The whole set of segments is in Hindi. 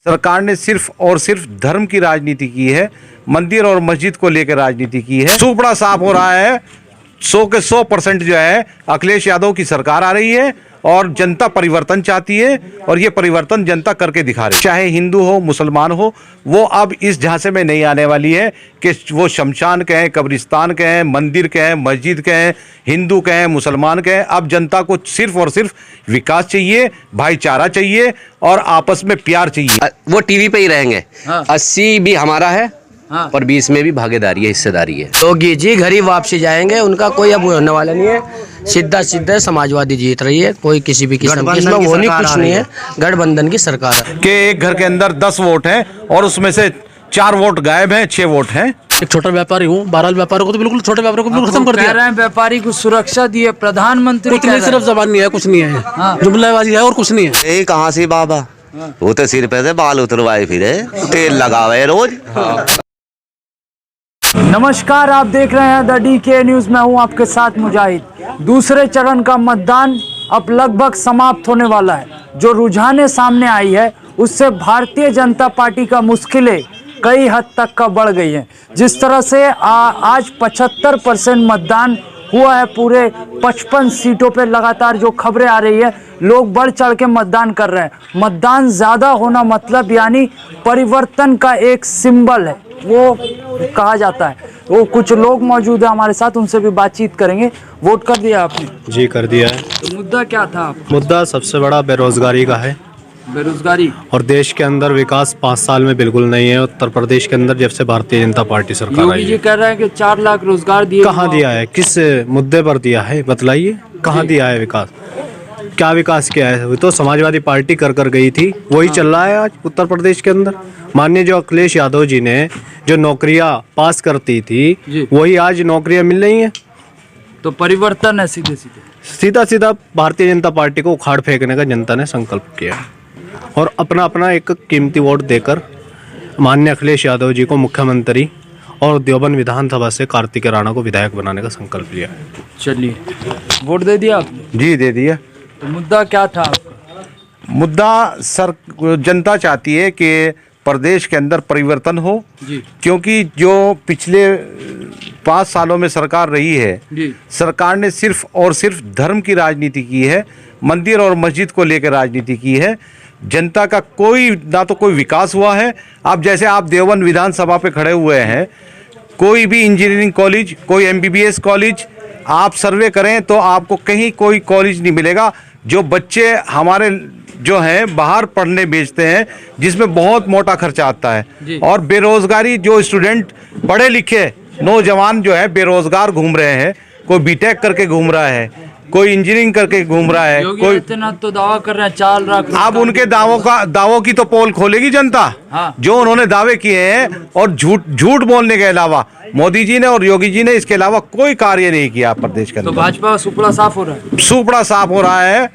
सरकार ने सिर्फ और सिर्फ धर्म की राजनीति की है, मंदिर और मस्जिद को लेकर राजनीति की है। सुपड़ा साफ हो रहा है, 100 के 100% जो है अखिलेश यादव की सरकार आ रही है और जनता परिवर्तन चाहती है और ये परिवर्तन जनता करके दिखा रही है। चाहे हिंदू हो मुसलमान हो, वो अब इस झांसे में नहीं आने वाली है कि वो शमशान के हैं, कब्रिस्तान के हैं, मंदिर के हैं, मस्जिद के हैं, हिंदू के हैं, मुसलमान के हैं। अब जनता को सिर्फ और सिर्फ विकास चाहिए, भाईचारा चाहिए और आपस में प्यार चाहिए। वो टीवी पे ही रहेंगे। 80 भी हमारा है और 20 में भी भागीदारी है, हिस्सेदारी है। तो जी घर ही वापसी जाएंगे, उनका कोई अब होने वाला नहीं है। सीधा समाजवादी जीत रही है, कोई किसी भी किस्म की इसमें वो नहीं, कुछ नहीं है। गठबंधन की सरकार है कि एक घर के अंदर 10 वोट हैं और उसमें से 4 वोट गायब हैं, 6 वोट हैं। एक छोटा व्यापारी हूँ, बहरहाल व्यापारी को तो बिल्कुल छोटे व्यापारी को बिल्कुल खत्म कर दिया। कह रहे हैं व्यापारी को सुरक्षा दी है प्रधानमंत्री। कुछ नहीं, सिर्फ जबान नहीं है, कुछ नहीं है, जुमलाबाजी है और कुछ नहीं है। ये कहाँ से बाबा, वो तो सिर पे से बाल उतरवाए फिरे, तेल लगावे रोज। नमस्कार, आप देख रहे हैं द DK न्यूज। मैं हूं आपके साथ मुजाहिद। दूसरे चरण का मतदान अब लगभग समाप्त होने वाला है। जो रुझाने सामने आई है उससे भारतीय जनता पार्टी का मुश्किलें कई हद तक का बढ़ गई हैं। जिस तरह से आज 75% मतदान हुआ है पूरे 55 सीटों पे, लगातार जो खबरें आ रही है लोग बढ़ चढ़ के मतदान कर रहे हैं। मतदान ज़्यादा होना मतलब यानी परिवर्तन का एक सिंबल है, वो कहा जाता है। वो कुछ लोग मौजूद है हमारे साथ, उनसे भी बातचीत करेंगे। वोट कर दिया आपने? जी कर दिया है। तो मुद्दा क्या था? मुद्दा सबसे बड़ा बेरोजगारी का है। बेरोजगारी और देश के अंदर विकास 5 साल में बिल्कुल नहीं है। उत्तर प्रदेश के अंदर जब से भारतीय जनता पार्टी सरकार आई है, योगी जी कह रहे हैं कि 4 लाख रोजगार दिए। कहाँ दिया है, किस मुद्दे पर दिया है, बतलाइए कहाँ दिया है विकास, क्या विकास किया है? वो तो समाजवादी पार्टी कर गई थी, वही चल रहा है आज उत्तर प्रदेश के अंदर। माननीय जो अखिलेश यादव जी ने जो नौकरियां पास करती थी वही आज नौकरियां मिल रही हैं। तो परिवर्तन है सीधा भारतीय जनता पार्टी को उखाड़ फेंकने का जनता ने संकल्प किया और अपना अपना एक कीमती वोट देकर माननीय अखिलेश यादव जी को मुख्यमंत्री और देवबंद विधानसभा से कार्तिकेय राणा को विधायक बनाने का संकल्प लिया। चलिए, वोट दे दिया आपने? जी दे दिया। तो मुद्दा क्या था आपका? मुद्दा जनता चाहती है कि प्रदेश के अंदर परिवर्तन हो जी। क्योंकि जो पिछले 5 सालों में सरकार रही है जी। सरकार ने सिर्फ और सिर्फ धर्म की राजनीति की है, मंदिर और मस्जिद को लेकर राजनीति की है। जनता का ना तो कोई विकास हुआ है। अब जैसे आप देवबंद विधानसभा पे खड़े हुए हैं, कोई भी इंजीनियरिंग कॉलेज, कोई MBBS कॉलेज आप सर्वे करें तो आपको कहीं कोई कॉलेज नहीं मिलेगा। जो बच्चे हमारे जो हैं बाहर पढ़ने भेजते हैं जिसमें बहुत मोटा खर्चा आता है। और बेरोजगारी, जो स्टूडेंट पढ़े लिखे नौजवान जो है बेरोजगार घूम रहे हैं, कोई बीटेक करके घूम रहा है, कोई इंजीनियरिंग करके घूम रहा है, कोई तो दावा कर रहे हैं 4 लाख। अब उनके दावों की तो पोल खोलेगी जनता। जो उन्होंने दावे किए हैं और झूठ बोलने के अलावा मोदी जी ने और योगी जी ने इसके अलावा कोई कार्य नहीं किया प्रदेश के अंदर। तो भाजपा का सुपड़ा साफ हो रहा है? सुपड़ा साफ हो रहा है।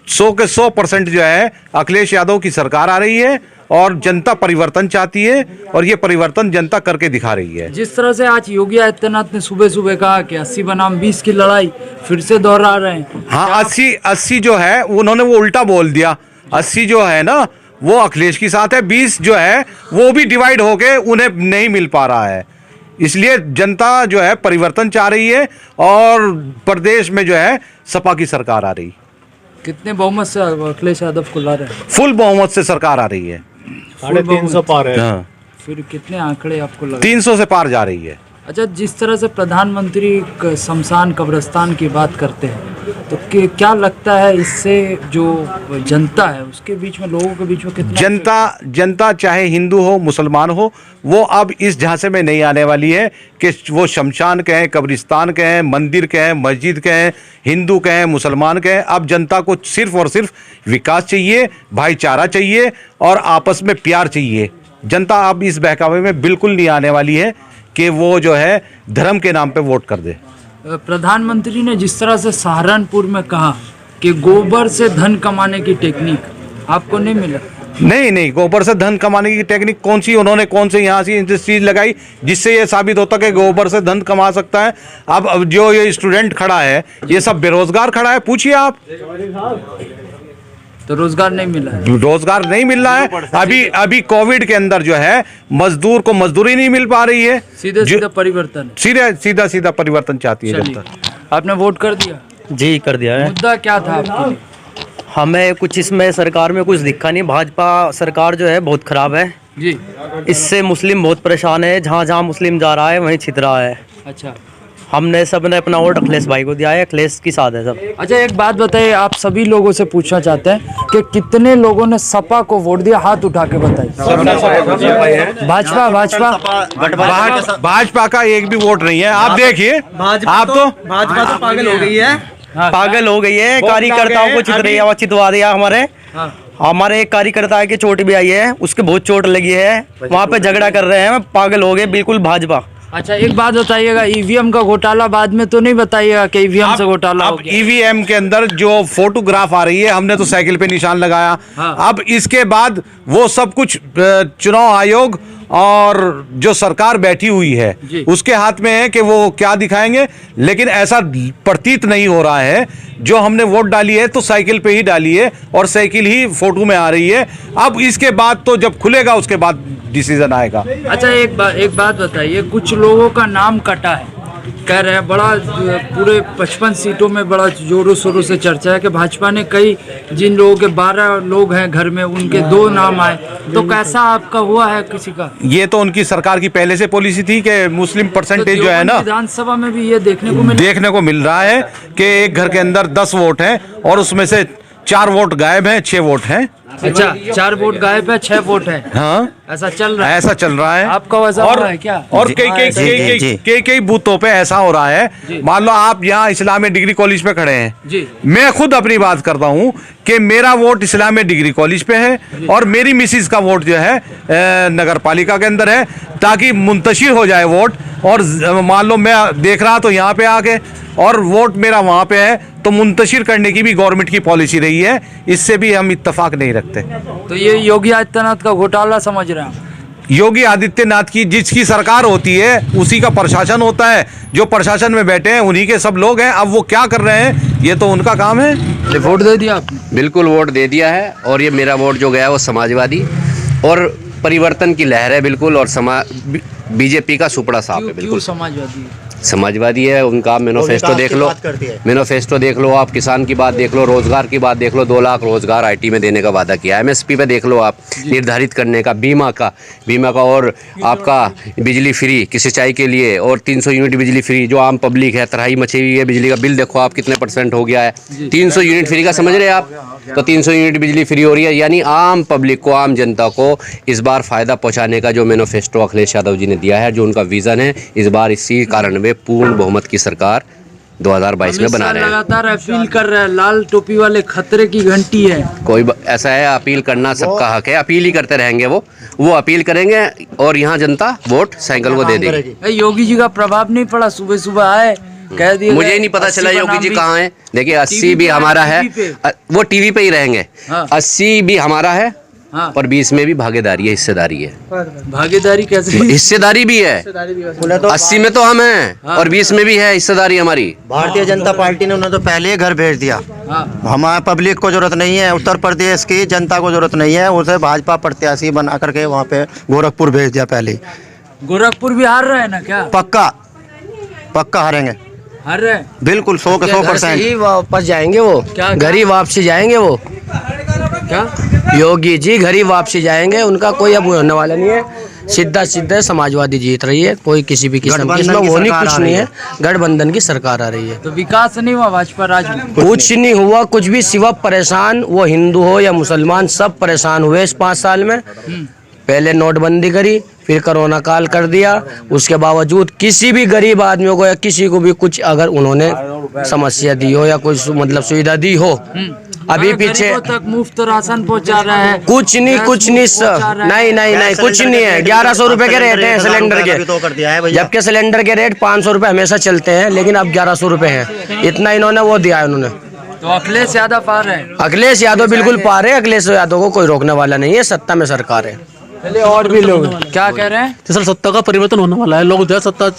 100 के 100% जो है अखिलेश यादव की सरकार आ रही है और जनता परिवर्तन चाहती है और ये परिवर्तन जनता करके दिखा रही है। जिस तरह से आज योगी आदित्यनाथ ने सुबह कहा कि 80 बनाम 20 की लड़ाई फिर से दोहरा रहे हैं। हाँ, 80 जो है उन्होंने वो उल्टा बोल दिया। 80 जो है ना वो अखिलेश के साथ है, 20 जो है वो भी डिवाइड होके उन्हें नहीं मिल पा रहा है। इसलिए जनता जो है परिवर्तन चाह रही है और प्रदेश में जो है सपा की सरकार आ रही है। कितने बहुमत से अखिलेश यादव को ला रहे हैं? फुल बहुमत से सरकार आ रही है। 350 पार है। हाँ। फिर कितने आंकड़े आपको लगे? 300 से पार जा रही है। अच्छा, जिस तरह से प्रधानमंत्री शमशान कब्रिस्तान की बात करते हैं तो क्या लगता है इससे जो जनता है उसके बीच में, लोगों के बीच में कितना जनता चाहे हिंदू हो मुसलमान हो, वो अब इस झांसे में नहीं आने वाली है कि वो शमशान के हैं, कब्रिस्तान के हैं, मंदिर के हैं, मस्जिद के हैं, हिंदू के हैं, मुसलमान के हैं। अब जनता को सिर्फ और सिर्फ विकास चाहिए, भाईचारा चाहिए और आपस में प्यार चाहिए। जनता अब इस बहकावे में बिल्कुल नहीं आने वाली है कि वो जो है धर्म के नाम पे वोट कर दे। प्रधानमंत्री ने जिस तरह से सहारनपुर में कहा कि गोबर से धन कमाने की टेक्निक आपको नहीं मिला? नहीं, गोबर से धन कमाने की टेक्निक कौन सी, उन्होंने कौन सी यहाँ से इंडस्ट्रीज लगाई जिससे ये साबित होता कि गोबर से धन कमा सकता है? अब जो ये स्टूडेंट खड़ा है ये सब बेरोजगार खड़ा है, पूछिए आप। तो रोजगार नहीं मिला है। रोजगार नहीं मिल रहा है। अभी कोविड के अंदर जो है मजदूर को मजदूरी नहीं मिल पा रही है। सीधा परिवर्तन, सीधा परिवर्तन चाहती है जनता। आपने वोट कर दिया? जी कर दिया है। मुद्दा क्या था आपके लिए? हमें कुछ इसमें सरकार में कुछ दिखा नहीं। भाजपा सरकार जो है बहुत खराब है जी। इससे मुस्लिम बहुत परेशान है। जहाँ जहाँ मुस्लिम जा रहा है वहीं छित रहा है। अच्छा, हमने सब ने अपना वोट अखिलेश भाई को दिया है। अखिलेश की साथ है सब। अच्छा एक बात बताइए, आप सभी लोगों से पूछना चाहते हैं कि कितने लोगों ने सपा को वोट दिया? हाथ उठा के बताइए। भाजपा का एक भी वोट नहीं है। आप देखिए, आप तो भाजपा तो पागल हो गई है। पागल हो गई है। कार्यकर्ताओं को चितवा दिया। हमारे एक कार्यकर्ता की चोट भी आई है, उसके बहुत चोट लगी है। वहाँ पे झगड़ा कर रहे हैं। पागल हो गए बिल्कुल भाजपा। अच्छा एक बात बताइएगा, ईवीएम का घोटाला बाद में तो नहीं बताइएगा कि ईवीएम से घोटाला हो अब गया? ईवीएम के अंदर जो फोटोग्राफ आ रही है, हमने तो साइकिल पे निशान लगाया। अब इसके बाद वो सब कुछ चुनाव आयोग और जो सरकार बैठी हुई है उसके हाथ में है कि वो क्या दिखाएंगे। लेकिन ऐसा प्रतीत नहीं हो रहा है। जो हमने वोट डाली है तो साइकिल पे ही डाली है और साइकिल ही फोटो में आ रही है। अब इसके बाद तो जब खुलेगा उसके बाद डिसीजन आएगा। अच्छा एक बात बताइए, कुछ लोगों का नाम कटा है, कह रहे हैं बड़ा पूरे 55 सीटों में बड़ा जोरों शोरों से चर्चा है कि भाजपा ने कई जिन लोगों के 12 लोग हैं घर में उनके 2 नाम आए। तो कैसा आपका हुआ है किसी का? ये तो उनकी सरकार की पहले से पॉलिसी थी कि मुस्लिम परसेंटेज जो है ना, विधानसभा में भी ये देखने को मिल रहा है कि एक घर के अंदर 10 वोट हैं और उसमें से 4 वोट गायब हैं, 6 वोट हैं। अच्छा 4 वोट गायब है, 6 वोट है। हाँ ऐसा चल रहा है। ऐसा चल रहा है। आपका वैसा हो रहा है क्या? और कई बूथों पे ऐसा हो रहा है। मान लो आप यहाँ इस्लामिया डिग्री कॉलेज पे खड़े हैं जी। मैं खुद अपनी बात करता हूँ कि मेरा वोट इस्लामिया डिग्री कॉलेज पे है और मेरी मिसिस का वोट जो है नगर पालिका के अंदर है, ताकि मुंतशिर हो जाए वोट। और मान लो मैं देख रहा तो यहाँ पे आके और वोट मेरा वहाँ पे है, तो मुंतशिर करने की भी गवर्नमेंट की पॉलिसी रही है। इससे भी हम इत्तेफाक नहीं रखते। तो ये योगी आदित्यनाथ का घोटाला समझ रहे हैं? योगी आदित्यनाथ की जिसकी सरकार होती है उसी का प्रशासन होता है। जो प्रशासन में बैठे हैं उन्हीं के सब लोग हैं। अब वो क्या कर रहे हैं ये तो उनका काम है। वोट दे दिया आपने? बिल्कुल वोट दे दिया है। और ये मेरा वोट जो गया वो समाजवादी और परिवर्तन की लहर है बिल्कुल। और बीजेपी का सुपड़ा साफ है बिल्कुल। समाजवादी है। उनका मैनिफेस्टो देख लो, मैनिफेस्टो देख लो आप, किसान की बात देख लो, रोजगार की बात देख लो। 2 लाख रोजगार आईटी में देने का वादा किया। एमएसपी पे देख लो आप, निर्धारित करने का, बीमा का और आपका बिजली फ्री की सिंचाई के लिए और 300 यूनिट बिजली फ्री जो आम पब्लिक है तराई मची हुई है। बिजली का बिल देखो आप कितने % हो गया है। 300 यूनिट फ्री का समझ रहे हैं आप? तो 300 यूनिट बिजली फ्री हो रही है। यानी आम पब्लिक को, आम जनता को इस बार फ़ायदा पहुँचाने का जो मैनिफेस्टो अखिलेश यादव जी ने दिया है, जो उनका विज़न है, इस बार इसी कारण वे पूर्ण बहुमत की सरकार 2022 में बना रहे हैं। लगातार अपील कर रहे हैं, लाल टोपी वाले खतरे की घंटी है। कोई ऐसा है, अपील करना सबका हक है। अपील ही करते रहेंगे वो अपील करेंगे और यहाँ जनता वोट साइकिल को दे देगी। योगी जी का प्रभाव नहीं पड़ा? सुबह सुबह आए कह दिया, मुझे ही नहीं पता चला योगी जी कहाँ हैं। देखिए 80 भी हमारा है, वो टीवी पे ही रहेंगे। 80 भी हमारा है और 20 में भी भागीदारी है, हिस्सेदारी है। भागीदारी कैसे? हिस्सेदारी भी है। 80 में तो हम हैं और 20 में भी है हिस्सेदारी हमारी। भारतीय जनता पार्टी ने उन्हें तो पहले ही घर भेज दिया। हमारे पब्लिक को जरूरत नहीं है, उत्तर प्रदेश की जनता को जरूरत नहीं है। उसे भाजपा प्रत्याशी बना करके वहाँ पे गोरखपुर भेज दिया पहले ही। गोरखपुर भी हार रहे हैं ना? क्या पक्का हारेंगे? हार रहे? बिल्कुल 100 के 100%। वापस जाएंगे वो। घर ही वापसी जाएंगे वो। क्या योगी जी घर ही वापसी जाएंगे। उनका कोई अब होने वाला नहीं है। सीधा समाजवादी जीत रही है। कोई किसी भी किस्म की इसमें वो नहीं, कुछ नहीं है। गठबंधन की सरकार आ रही है। तो विकास नहीं हुआ भाजपा राज में? कुछ नहीं हुआ, कुछ भी सिवा परेशान। वो हिंदू हो या मुसलमान सब परेशान हुए इस 5 साल में। पहले नोटबंदी करी, फिर कोरोना काल कर दिया। उसके बावजूद किसी भी गरीब आदमियों को या किसी को भी कुछ अगर उन्होंने समस्या दी हो या कोई मतलब सुविधा दी हो, अभी पीछे तक मुफ्त राशन पहुंचा रहे हैं। कुछ नहीं कुछ नहीं कुछ नहीं है। 1100 रुपए के रेट है सिलेंडर के, जबकि सिलेंडर के रेट 500 रुपए हमेशा चलते हैं, लेकिन अब 1100 रुपए है। इतना इन्होंने वो दिया है उन्होंने। तो अखिलेश यादव पार है? अखिलेश यादव बिल्कुल पार है। अखिलेश यादव को कोई रोकने वाला नहीं है। सत्ता में सरकार है। और भी लोग क्या कह रहे हैं? तो सर सत्ता का परिवर्तन होने वाला है। लोग जो है सत्ता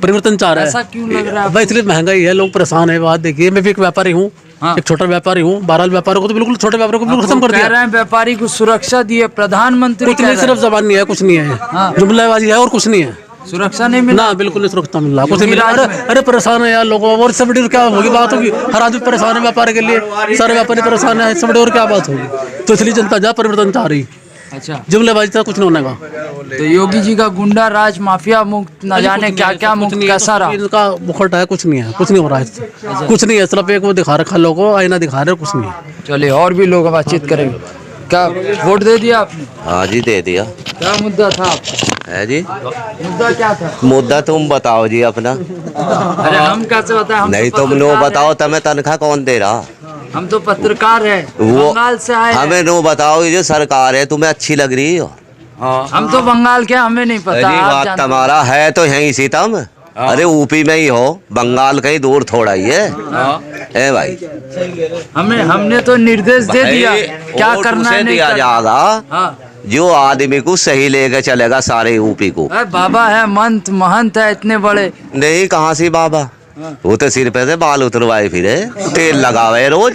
परिवर्तन चाह रहे हैं। ऐसा क्यों लग रहा है? भाई इसलिए महंगाई है, लोग परेशान है। बात देखिए, मैं भी एक व्यापारी हूँ, एक छोटा व्यापारी हूँ, बहरहाल व्यापारी को तो बिल्कुल, छोटे व्यापारी को बिल्कुल खत्म कर कह दिया। रहे हैं व्यापारी को सुरक्षा दी है प्रधानमंत्री, कुछ नहीं, सिर्फ जबान नहीं है, कुछ नहीं है, जुमलाबाजी है और कुछ नहीं है। सुरक्षा नहीं मिला। ना बिल्कुल नहीं सुरक्षा मिल रहा, कुछ नहीं योगी मिल रहा। राज में। अरे परेशान है यार लोगों, और सब बड़ी क्या होगी, बात होगी, हर आदमी परेशान है व्यापार के लिए, सारे व्यापारी परेशान है, सब बड़ी और क्या बात होगी। तो इसलिए जनता जा परिवर्तन चाह रही, अच्छा, जुमलेबाजी था कुछ नहीं होने का। तो योगी जी का गुंडा राज, माफिया मुक्त, न जाने क्या क्या मुक्त कैसा रहा। इनका मुखट है, कुछ नहीं है, कुछ नहीं हो रहा है, कुछ नहीं है, सिर्फ एक वो दिखा रखा लोगों को, आईना दिखा रहे, कुछ नहीं है। चलिए और भी लोग बातचीत करेंगे। क्या वोट दे दिया आपने? हाँ जी दे दिया क्या मुद्दा था आपका? है जी। मुद्दा क्या था? मुद्दा तुम बताओ जी अपना। अरे हम कैसे बताएं? हम नहीं तो तुम नो पत्रकार बताओ, तुम्हें तनख्वाह कौन दे रहा? हैं। हम तो पत्रकार है, वो बंगाल से आए हैं। हमें नो बताओ, ये जो सरकार है तुम्हें अच्छी लग रही हो? हम तो बंगाल के, हमें नहीं पता। अरे आप बात जानते तुम्हारा है तो यहीं से तुम, अरे यूपी में ही हो, बंगाल कहीं दूर थोड़ा ही है। ए भाई हमने तो निर्देश दे दिया क्या वोट करना उसे है, नहीं दिया करना। जाएगा हाँ। जो आदमी को सही लेके चलेगा सारे यूपी को। अरे बाबा है, महंत है इतने बड़े। नहीं कहाँ से बाबा, वो तो सिर पे से बाल उतरवाए फिरे, तेल लगावे रोज।